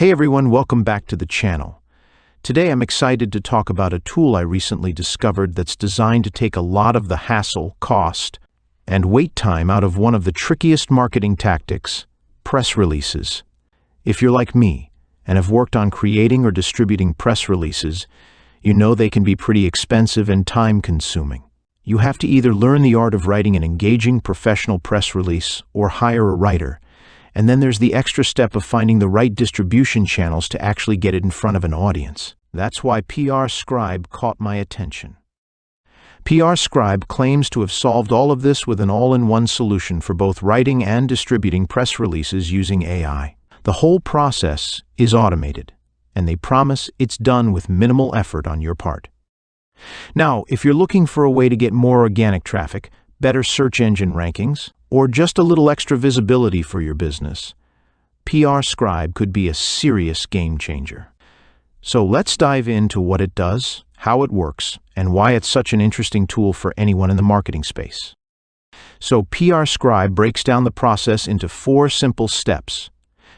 Hey everyone, welcome back to the channel. Today I'm excited to talk about a tool I recently discovered that's designed to take a lot of the hassle, cost, and wait time out of one of the trickiest marketing tactics, press releases. If you're like me and have worked on creating or distributing press releases, you know they can be pretty expensive and time-consuming. You have to either learn the art of writing an engaging professional press release or hire a writer. And then there's the extra step of finding the right distribution channels to actually get it in front of an audience. That's why PRScribe caught my attention. PRScribe claims to have solved all of this with an all-in-one solution for both writing and distributing press releases using AI. The whole process is automated, and they promise it's done with minimal effort on your part. Now, if you're looking for a way to get more organic traffic, better search engine rankings, or just a little extra visibility for your business, PRScribe could be a serious game changer. So let's dive into what it does, how it works, and why it's such an interesting tool for anyone in the marketing space. So PRScribe breaks down the process into 4 simple steps.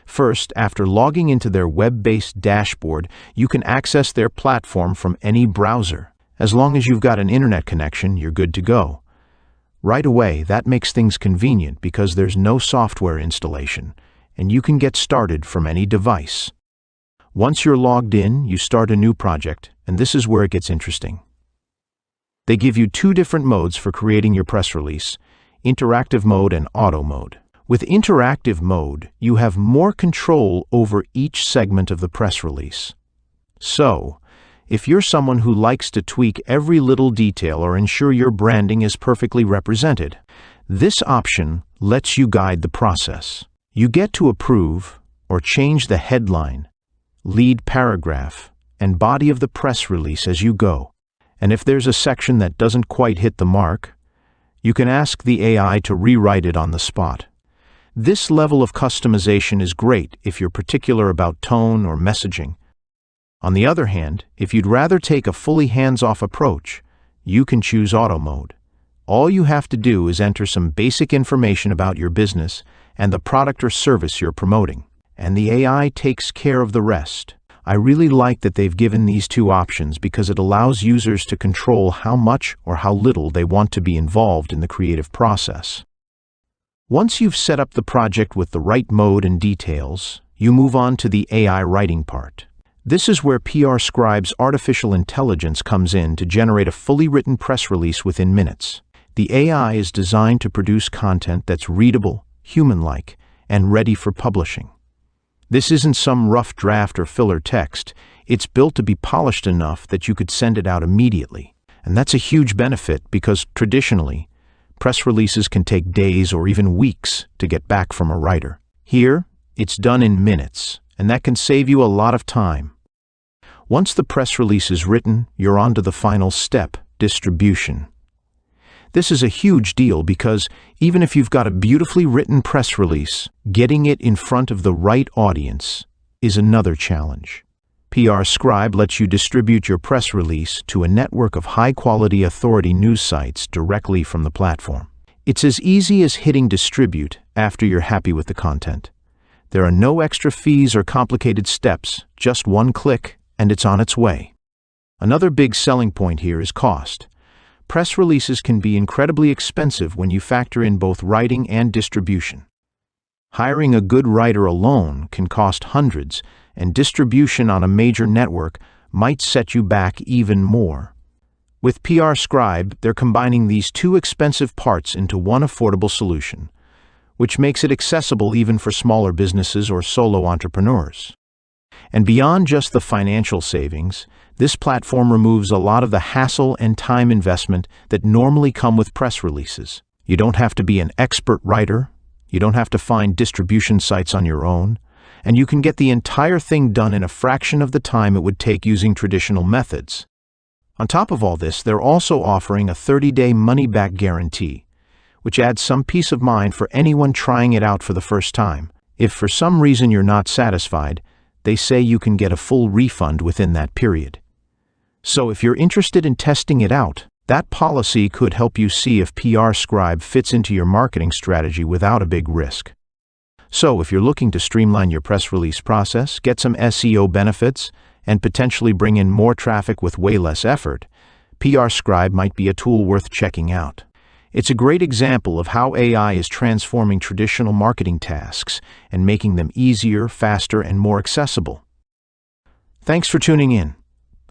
First, after logging into their web-based dashboard, you can access their platform from any browser. As long as you've got an internet connection, you're good to go. Right away, that makes things convenient because there's no software installation, and you can get started from any device. Once you're logged in, you start a new project, and this is where it gets interesting. They give you 2 different modes for creating your press release: interactive mode and auto mode. With interactive mode, you have more control over each segment of the press release. So, if you're someone who likes to tweak every little detail or ensure your branding is perfectly represented, this option lets you guide the process. You get to approve or change the headline, lead paragraph, and body of the press release as you go. And if there's a section that doesn't quite hit the mark, you can ask the AI to rewrite it on the spot. This level of customization is great if you're particular about tone or messaging. On the other hand, if you'd rather take a fully hands-off approach, you can choose auto mode. All you have to do is enter some basic information about your business and the product or service you're promoting, and the AI takes care of the rest. I really like that they've given these 2 options because it allows users to control how much or how little they want to be involved in the creative process. Once you've set up the project with the right mode and details, you move on to the AI writing part. This is where PRScribe's artificial intelligence comes in to generate a fully written press release within minutes. The AI is designed to produce content that's readable, human-like, and ready for publishing. This isn't some rough draft or filler text. It's built to be polished enough that you could send it out immediately. And that's a huge benefit because, traditionally, press releases can take days or even weeks to get back from a writer. Here, it's done in minutes, and that can save you a lot of time. Once the press release is written, you're on to the final step, distribution. This is a huge deal because even if you've got a beautifully written press release, getting it in front of the right audience is another challenge. PRScribe lets you distribute your press release to a network of high-quality authority news sites directly from the platform. It's as easy as hitting distribute after you're happy with the content. There are no extra fees or complicated steps, just one click, and it's on its way. Another big selling point here is cost. Press releases can be incredibly expensive when you factor in both writing and distribution. Hiring a good writer alone can cost hundreds, and distribution on a major network might set you back even more. With PRScribe, they're combining these 2 expensive parts into one affordable solution, which makes it accessible even for smaller businesses or solo entrepreneurs. And beyond just the financial savings, this platform removes a lot of the hassle and time investment that normally come with press releases. You don't have to be an expert writer, you don't have to find distribution sites on your own, and you can get the entire thing done in a fraction of the time it would take using traditional methods. On top of all this, they're also offering a 30-day money-back guarantee, which adds some peace of mind for anyone trying it out for the first time. If for some reason you're not satisfied, they say you can get a full refund within that period. So if you're interested in testing it out, that policy could help you see if PRScribe fits into your marketing strategy without a big risk. So if you're looking to streamline your press release process, get some SEO benefits, and potentially bring in more traffic with way less effort, PRScribe might be a tool worth checking out. It's a great example of how AI is transforming traditional marketing tasks and making them easier, faster, and more accessible. Thanks for tuning in.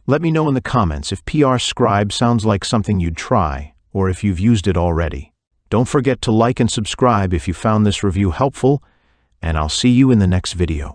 Let me know in the comments if PRScribe sounds like something you'd try, or if you've used it already. Don't forget to like and subscribe if you found this review helpful, and I'll see you in the next video.